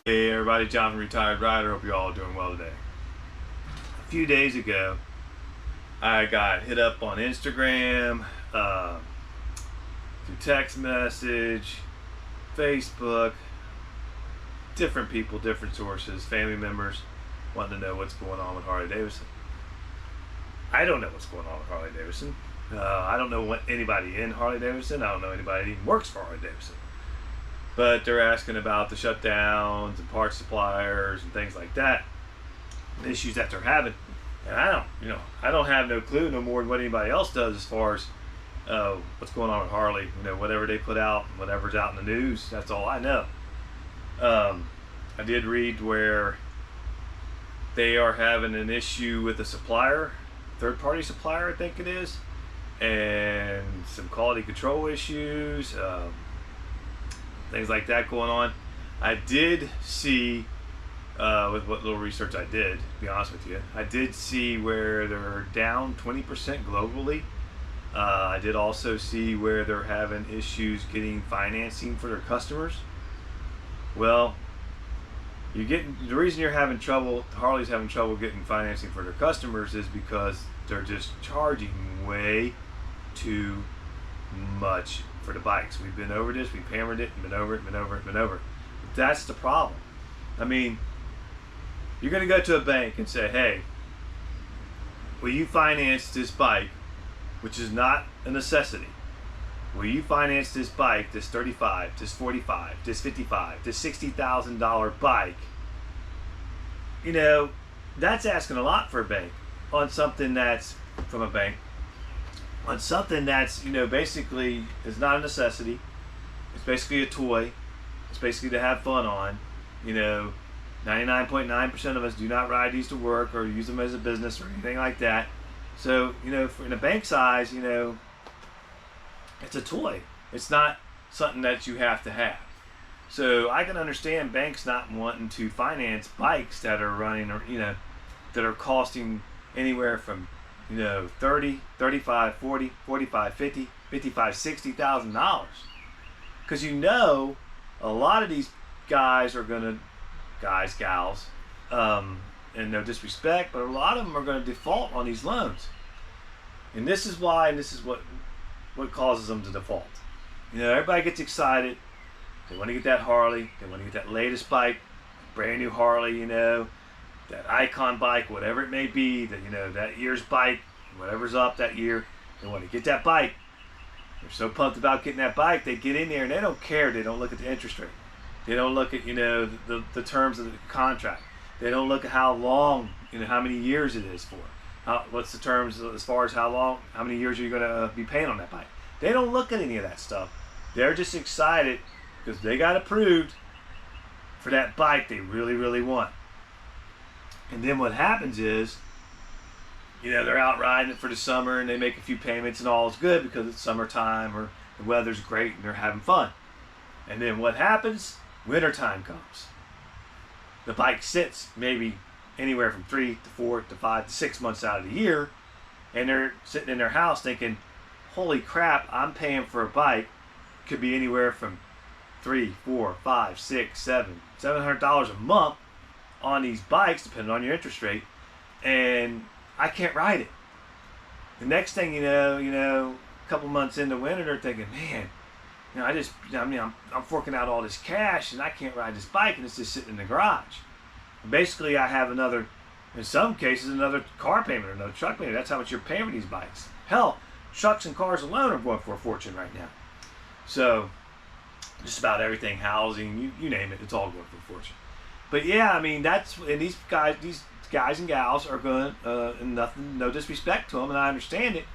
Hey everybody, John, retired rider. Hope you're all doing well today. A few days ago, I got hit up on Instagram, through text message, Facebook, different people, different sources, family members, wanting to know what's going on with Harley Davidson. I don't know what's going on with Harley Davidson. I don't know what anybody in Harley Davidson. I don't know anybody that even works for Harley Davidson. But they're asking about the shutdowns and parts suppliers and things like that, the issues that they're having. And I don't have no clue no more than what anybody else does as far as what's going on with Harley. Whatever they put out, whatever's out in the news, that's all I know. I did read where they are having an issue with a supplier, third-party supplier, I think it is, and some quality control issues. Things like that going on. I did see, with what little research I did, to be honest with you, I did see where they're down 20% globally. I did also see where they're having issues getting financing for their customers. Well, the reason you're having trouble, Harley's having trouble getting financing for their customers is because they're just charging way too much for the bikes. We've been over this, we've hammered it, and been over it. But that's the problem. I mean, you're going to go to a bank and say, hey, will you finance this bike, which is not a necessity? Will you finance this bike, this 35, this 45, this 55, this $60,000 bike? That's asking a lot for a bank on something that's from a bank. On something that's, basically is not a necessity. It's basically a toy. It's basically to have fun on. 99.9% of us do not ride these to work or use them as a business or anything like that. So, in a bank size, it's a toy. It's not something that you have to have. So I can understand banks not wanting to finance bikes that are running or, that are costing anywhere from 30, 35, 40, 45, 50, 55, $60,000. Because a lot of these guys are gonna, gals, and no disrespect, but a lot of them are gonna default on these loans. And this is why, and this is what causes them to default. Everybody gets excited. They want to get that Harley. They want to get that latest bike, brand new Harley, that icon bike, whatever it may be, that year's bike, whatever's up that year, they want to get that bike. They're so pumped about getting that bike, they get in there and they don't care. They don't look at the interest rate. They don't look at, the terms of the contract. They don't look at how long, how many years it is for. What's the terms as far as how many years are you going to be paying on that bike. They don't look at any of that stuff. They're just excited because they got approved for that bike they really, really want. And then what happens is, they're out riding it for the summer and they make a few payments and all is good because it's summertime or the weather's great and they're having fun. And then what happens? Wintertime comes. The bike sits maybe anywhere from 3 to 4 to 5 to 6 months out of the year, and they're sitting in their house thinking, holy crap, I'm paying for a bike, could be anywhere from $300, $400, $500, $600, $700 a month on these bikes, depending on your interest rate, and I can't ride it. The next thing a couple months into winter, they're thinking, man, I'm forking out all this cash and I can't ride this bike and it's just sitting in the garage. And basically, I have in some cases, another car payment or another truck payment. That's how much you're paying for these bikes. Hell, trucks and cars alone are going for a fortune right now. So, just about everything, housing, you name it, it's all going for a fortune. But yeah, and these guys and gals are going to, no disrespect to them, and I understand it,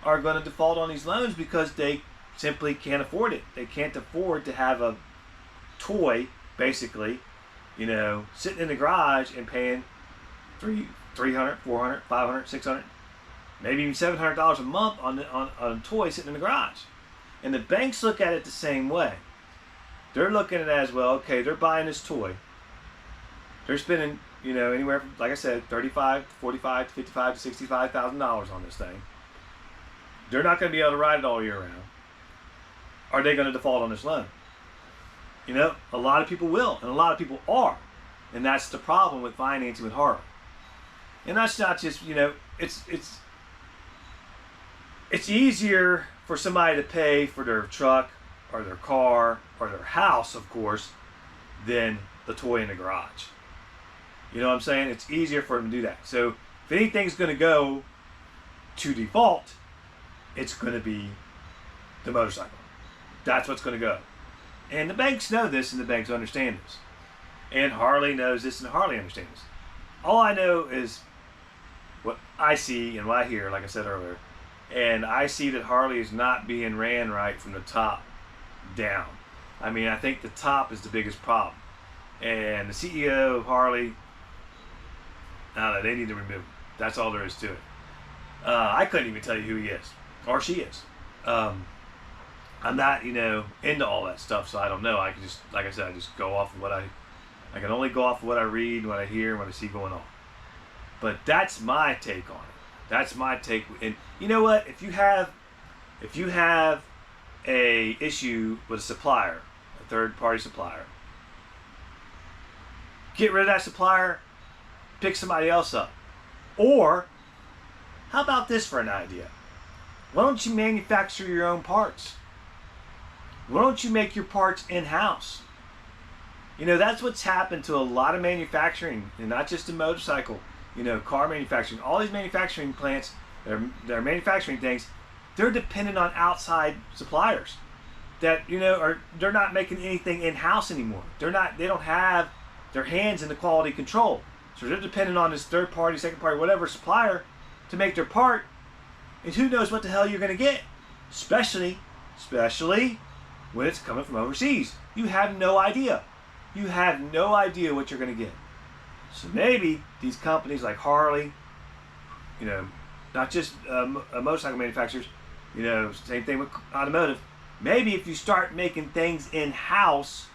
are going to default on these loans because they simply can't afford it. They can't afford to have a toy, basically, sitting in the garage and paying $300, $400, $500, $600, maybe even $700 a month on a toy sitting in the garage. And the banks look at it the same way. They're looking at it as, well, okay, they're buying this toy. They're spending, anywhere from, like I said, $35 to $45 to $55 to $65,000 on this thing. They're not going to be able to ride it all year round. Are they going to default on this loan? You know, a lot of people will, and a lot of people are. And that's the problem with financing with Harley. And that's not just, you know, it's easier for somebody to pay for their truck or their car or their house, of course, than the toy in the garage. You know what I'm saying? It's easier for them to do that. So if anything's going to go to default, it's going to be the motorcycle. That's what's going to go. And the banks know this, and the banks understand this. And Harley knows this, and Harley understands this. All I know is what I see and what I hear, like I said earlier. And I see that Harley is not being ran right from the top down. I mean, I think the top is the biggest problem. And the CEO of Harley, I don't know, they need to remove him. That's all there is to it. I couldn't even tell you who he is, or she is. I'm not, you know, into all that stuff, so I don't know. I can just, like I said, I just go off of what I can only go off of what I read, what I hear, and what I see going on. But that's my take on it. That's my take. And you know what? If you have a issue with a supplier, a third-party supplier, get rid of that supplier, pick somebody else up. Or, how about this for an idea? Why don't you manufacture your own parts? Why don't you make your parts in-house? You know, that's what's happened to a lot of manufacturing, and not just in motorcycle, you know, car manufacturing. All these manufacturing plants, they're manufacturing things, they're dependent on outside suppliers that, you know, they're not making anything in-house anymore. They don't have their hands in the quality control. So they're dependent on this third party, second party, whatever supplier to make their part. And who knows what the hell you're going to get, especially when it's coming from overseas. You have no idea. You have no idea what you're going to get. So maybe these companies like Harley, you know, not just motorcycle manufacturers, you know, same thing with automotive. Maybe if you start making things in-house,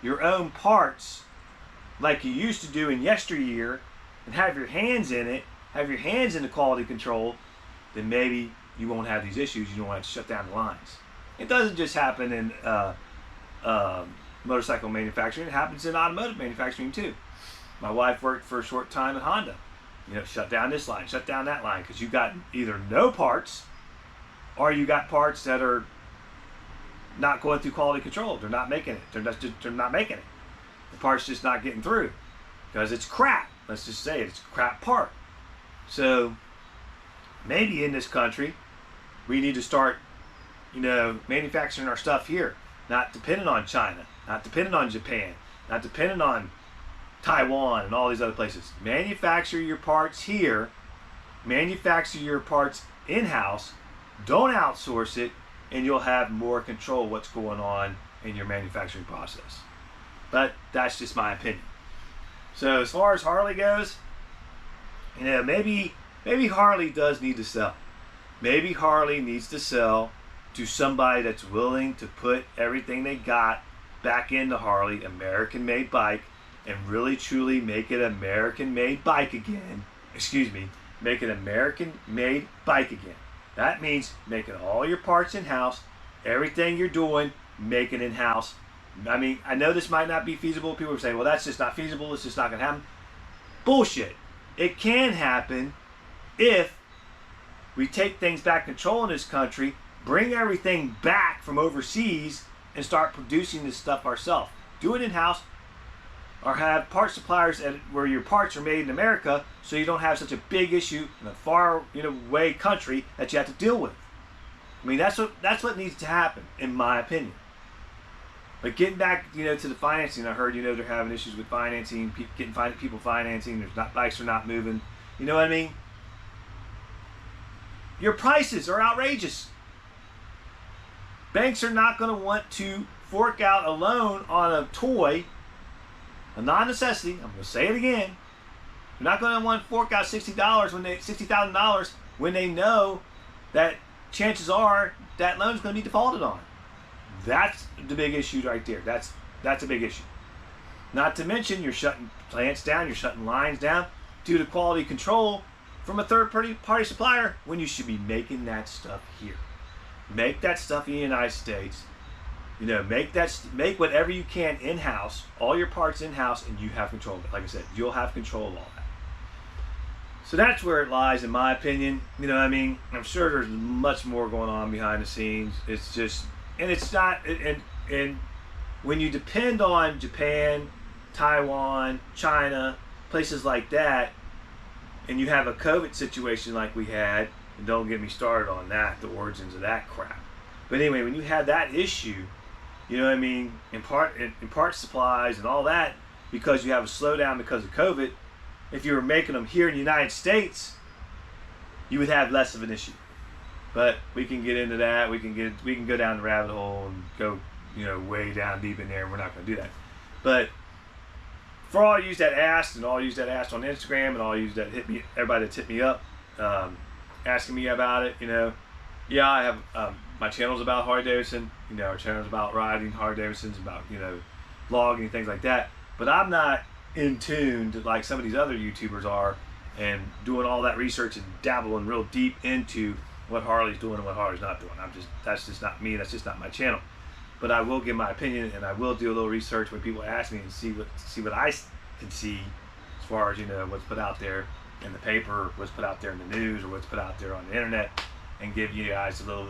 your own parts, like you used to do in yesteryear, and have your hands in it, have your hands in the quality control, then maybe you won't have these issues. You don't have to shut down the lines. It doesn't just happen in motorcycle manufacturing. It happens in automotive manufacturing too. My wife worked for a short time at Honda. You know, shut down this line, shut down that line, because you got either no parts, or you got parts that are not going through quality control. They're not making it. They're not making it. The part's just not getting through because it's crap. Let's just say it. It's a crap part. So maybe in this country, we need to start, you know, manufacturing our stuff here, not dependent on China, not dependent on Japan, not dependent on Taiwan and all these other places. Manufacture your parts here, manufacture your parts in-house, don't outsource it, and you'll have more control of what's going on in your manufacturing process. But that's just my opinion. So as far as Harley goes, you know, maybe Harley does need to sell. Maybe Harley needs to sell to somebody that's willing to put everything they got back into Harley, American-made bike, and really truly make it an American-made bike again. Excuse me, make an American-made bike again. That means making all your parts in-house, everything you're doing, make it in-house. I mean, I know this might not be feasible. People are saying, well, that's just not feasible. It's just not going to happen. Bullshit. It can happen if we take things back control in this country, bring everything back from overseas, and start producing this stuff ourselves. Do it in-house, or have part suppliers where your parts are made in America, so you don't have such a big issue in a far, you know, away country that you have to deal with. I mean, that's what needs to happen, in my opinion. But getting back, you know, to the financing, I heard, you know, they're having issues with financing, getting people financing. Bikes are not moving. You know what I mean? Your prices are outrageous. Banks are not going to want to fork out a loan on a toy, a non-necessity. I'm going to say it again. They're not going to want to fork out $60,000 when they know that chances are that loan's going to be defaulted on. That's the big issue right there. That's a big issue. Not to mention you're shutting plants down, you're shutting lines down due to quality control from a third-party supplier when you should be making that stuff here. Make that stuff in the United States. You know, make whatever you can in-house, all your parts in-house, and you have control of it. Like I said, you'll have control of all that. So that's where it lies, in my opinion. You know what I mean? I'm sure there's much more going on behind the scenes. It's just, and it's not, and when you depend on Japan, Taiwan, China, places like that, and you have a COVID situation like we had, and don't get me started on that, the origins of that crap. But anyway, when you have that issue, you know what I mean, in part supplies and all that, because you have a slowdown because of COVID, if you were making them here in the United States, you would have less of an issue. But we can get into that. We can go down the rabbit hole and go, you know, way down deep in there, and we're not going to do that. But for all you that asked, and all you that asked on Instagram, and all you that hit me, everybody that's hit me up, asking me about it, you know, yeah, I have my channel's about Harley Davidson. You know, our channel's about riding Harley Davidsons, about, you know, vlogging and things like that. But I'm not in tune to like some of these other YouTubers are, and doing all that research and dabbling real deep into what Harley's doing and what Harley's not doing. That's just not me. That's just not my channel. But I will give my opinion, and I will do a little research when people ask me, and see what I can see as far as, you know, what's put out there in the paper, what's put out there in the news, or what's put out there on the internet, and give you guys a little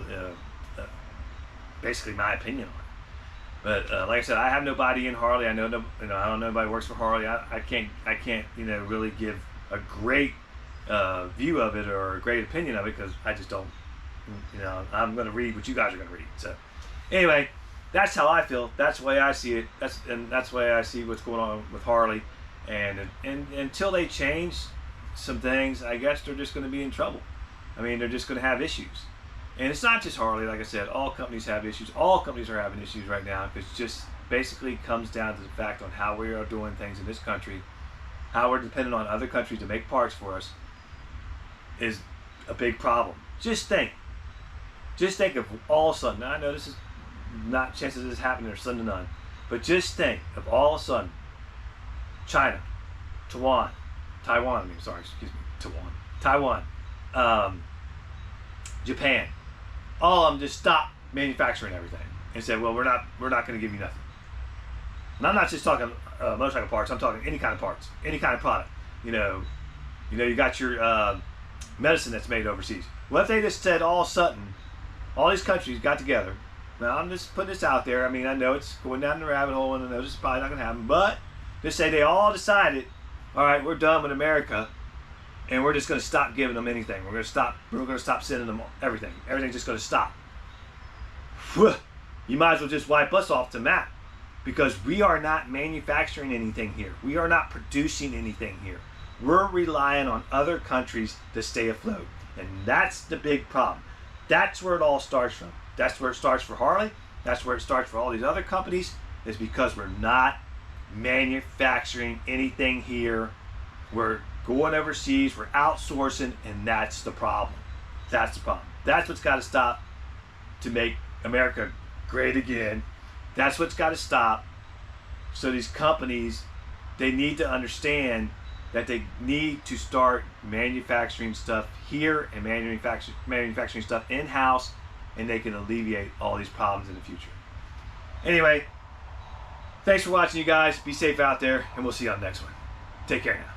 basically my opinion on it. But like I said, I have nobody in Harley. I know no, you know, I don't know nobody who works for Harley. I can't you know, really give a great view of it or a great opinion of it, because I just don't, you know, I'm going to read what you guys are going to read. So anyway, that's how I feel. That's the way I see it. That's the way I see what's going on with Harley. And until they change some things, I guess they're just going to be in trouble. I mean, they're just going to have issues. And it's not just Harley. Like I said, all companies have issues. All companies are having issues right now. It just basically comes down to the fact on how we are doing things in this country, how we're dependent on other countries to make parts for us, is a big problem. Just think of all of a sudden, now I know this is not chances of this happening are slim to none, but just think of all of a sudden, China, Taiwan, Japan, all of them just stopped manufacturing everything and said, well, we're not going to give you nothing. And I'm not just talking motorcycle parts. I'm talking any kind of parts, any kind of product. You know, you got your medicine that's made overseas. What if they just said all of a sudden, all these countries got together? Now I'm just putting this out there. I mean, I know it's going down the rabbit hole, and I know this is probably not going to happen. But just say they all decided, all right, we're done with America, and we're just going to stop giving them anything. We're going to stop sending them everything. Everything's just going to stop. Whew. You might as well just wipe us off the map, because we are not manufacturing anything here. We are not producing anything here. We're relying on other countries to stay afloat. And that's the big problem. That's where it all starts from. That's where it starts for Harley. That's where it starts for all these other companies, is because we're not manufacturing anything here. We're going overseas, we're outsourcing, and that's the problem. That's the problem. That's what's got to stop to make America great again. That's what's got to stop. So these companies, they need to understand that they need to start manufacturing stuff here and manufacturing stuff in-house, and they can alleviate all these problems in the future. Anyway, thanks for watching, you guys. Be safe out there, and we'll see you on the next one. Take care now.